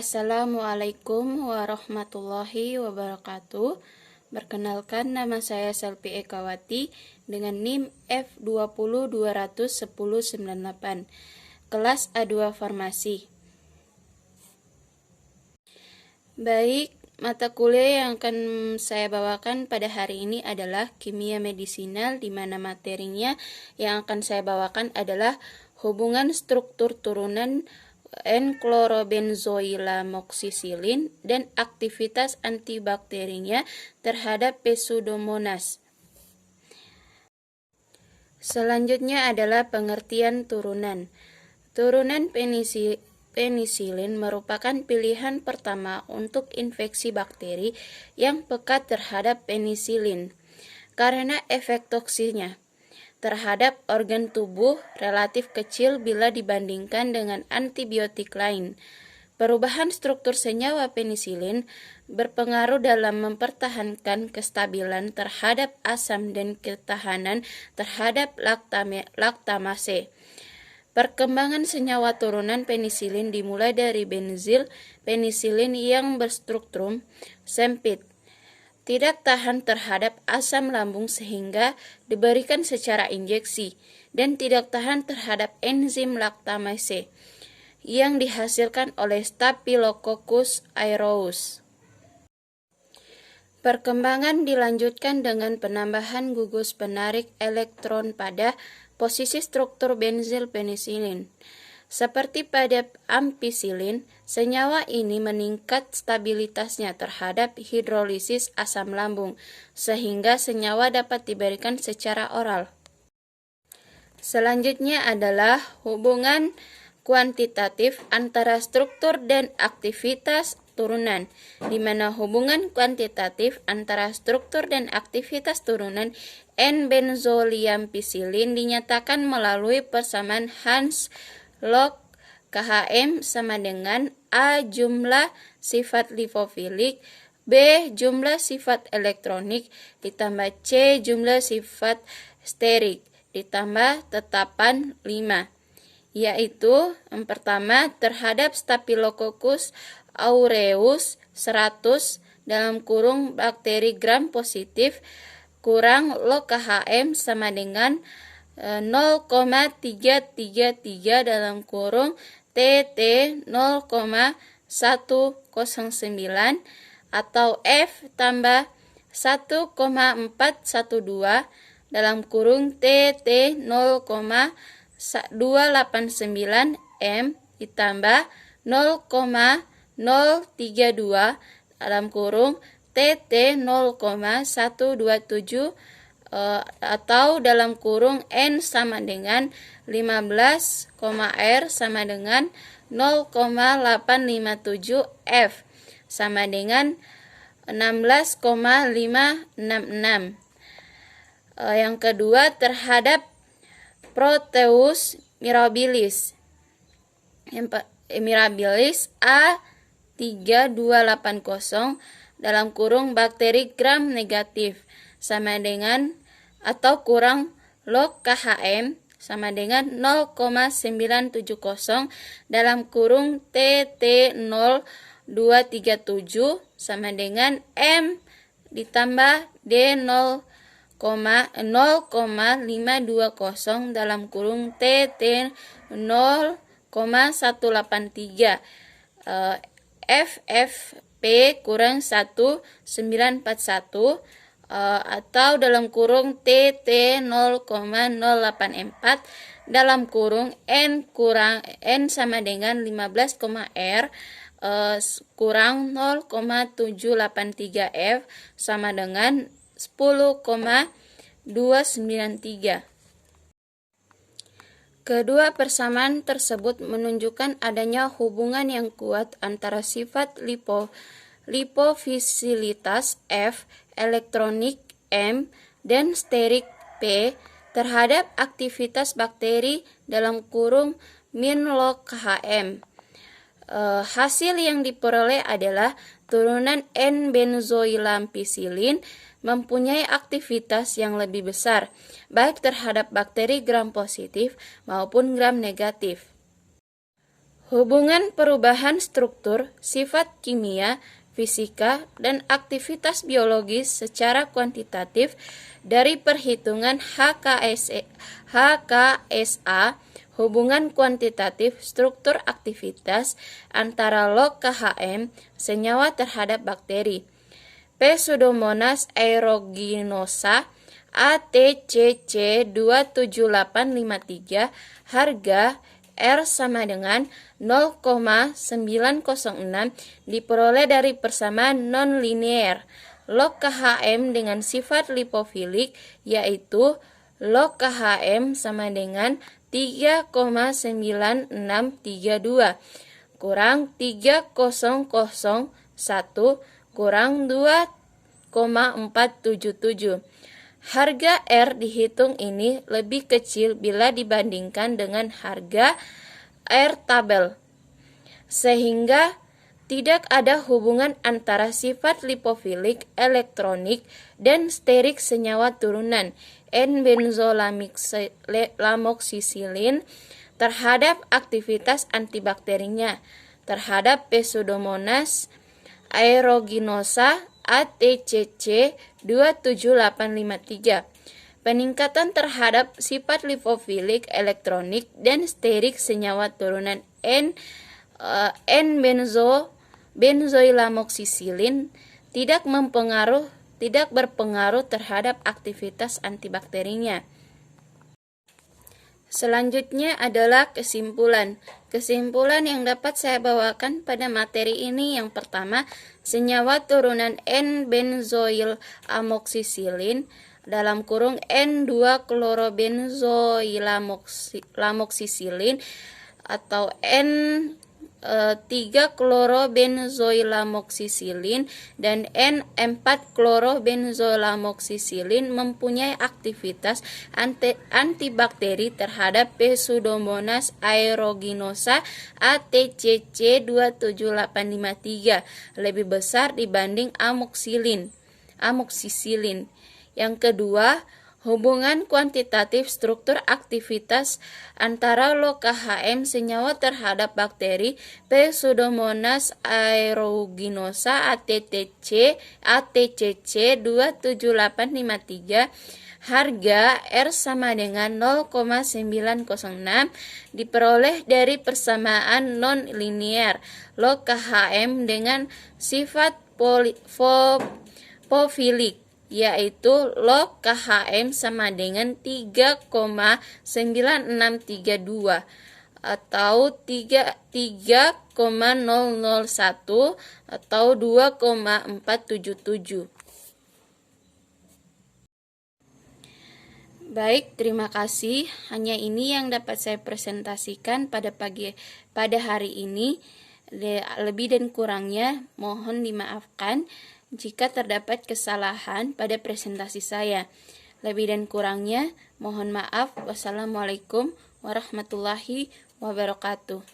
Assalamualaikum warahmatullahi wabarakatuh. Perkenalkan, nama saya Selvi Ekawati dengan NIM F2021098, kelas A2 Farmasi. Baik, mata kuliah yang akan saya bawakan pada hari ini adalah kimia medisinal, di mana materinya yang akan saya bawakan adalah hubungan struktur turunan N-klorobenzoilamoksisilin dan aktivitas antibakterinya terhadap Pseudomonas. Selanjutnya adalah pengertian turunan. Turunan penisilin merupakan pilihan pertama untuk infeksi bakteri yang pekat terhadap penisilin karena efek toksiknya terhadap organ tubuh relatif kecil bila dibandingkan dengan antibiotik lain. Perubahan struktur senyawa penisilin berpengaruh dalam mempertahankan kestabilan terhadap asam dan ketahanan terhadap laktamase. Perkembangan senyawa turunan penisilin dimulai dari benzil penisilin yang berstruktur sempit, tidak tahan terhadap asam lambung sehingga diberikan secara injeksi, dan tidak tahan terhadap enzim laktamase yang dihasilkan oleh Staphylococcus aureus. Perkembangan dilanjutkan dengan penambahan gugus penarik elektron pada posisi struktur benzil penisilin. Seperti pada ampicillin, senyawa ini meningkat stabilitasnya terhadap hidrolisis asam lambung, sehingga senyawa dapat diberikan secara oral. Selanjutnya adalah hubungan kuantitatif antara struktur dan aktivitas turunan, di mana hubungan kuantitatif antara struktur dan aktivitas turunan N-benzoliampicillin dinyatakan melalui persamaan Hans log KHM sama dengan A jumlah sifat lipofilik, B jumlah sifat elektronik, ditambah C jumlah sifat sterik, ditambah tetapan 5, yaitu yang pertama terhadap Staphylococcus aureus 100 dalam kurung bakteri gram positif kurang log KHM sama dengan 0,333 dalam kurung TT 0,109 atau F tambah 1,412 dalam kurung TT 0,289 M ditambah 0,032 dalam kurung TT 0,127 atau dalam kurung N sama dengan 15, R sama dengan 0,857 F sama dengan 16,566. Yang kedua terhadap Proteus mirabilis A3280 dalam kurung bakteri gram negatif sama dengan atau kurang log KHM sama dengan 0,970 dalam kurung TT 0237 sama dengan M ditambah D 0,520 dalam kurung TT 0,183 FFP kurang 1941 atau dalam kurung TT 0,084 dalam kurung N sama dengan 15, R kurang 0,783 F sama dengan 10,293. Kedua persamaan tersebut menunjukkan adanya hubungan yang kuat antara sifat lipofisilitas F, elektronik M, dan sterik P terhadap aktivitas bakteri dalam kurung min log KHM. Hasil yang diperoleh adalah turunan N-benzoilampicillin mempunyai aktivitas yang lebih besar, baik terhadap bakteri gram positif maupun gram negatif. Hubungan perubahan struktur, sifat kimia, fisika, dan aktivitas biologis secara kuantitatif dari perhitungan HKSA, hubungan kuantitatif struktur aktivitas antara log KHM senyawa terhadap bakteri. Pseudomonas aeruginosa ATCC 27853, harga R sama dengan 0,906 diperoleh dari persamaan non-linear log KHM dengan sifat lipofilik, yaitu log KHM sama dengan 3,9632 kurang 3001 kurang 2,477. Harga R dihitung ini lebih kecil bila dibandingkan dengan harga R tabel, sehingga tidak ada hubungan antara sifat lipofilik elektronik dan sterik senyawa turunan N-benzolamoxicillin terhadap aktivitas antibakterinya terhadap Pseudomonas aeruginosa ATCC 27853. Peningkatan terhadap sifat lipofilik elektronik dan sterik senyawa turunan N-benzoilamoxicillin tidak berpengaruh terhadap aktivitas antibakterinya. Selanjutnya adalah kesimpulan. Kesimpulan yang dapat saya bawakan pada materi ini yang pertama, senyawa turunan N-benzoilamoxicillin dalam kurung N2-klorobenzoilamoxicillin atau N3-klorobenzoilamoxicillin dan N4-klorobenzoilamoxicillin mempunyai aktivitas antibakteri terhadap Pseudomonas aeruginosa ATCC 27853 lebih besar dibanding amoxicillin. Yang kedua, hubungan kuantitatif struktur aktivitas antara log KHM senyawa terhadap bakteri Pseudomonas aeruginosa ATCC 27853, harga R sama dengan 0,906 diperoleh dari persamaan non-linear log KHM dengan sifat lipofilik, yaitu log KHM sama dengan 3,9632 atau 3,001 atau 2,477. Baik, terima kasih. Hanya ini yang dapat saya presentasikan pada hari ini. Lebih dan kurangnya mohon dimaafkan jika terdapat kesalahan pada presentasi saya. Lebih dan kurangnya mohon maaf. Wassalamualaikum warahmatullahi wabarakatuh.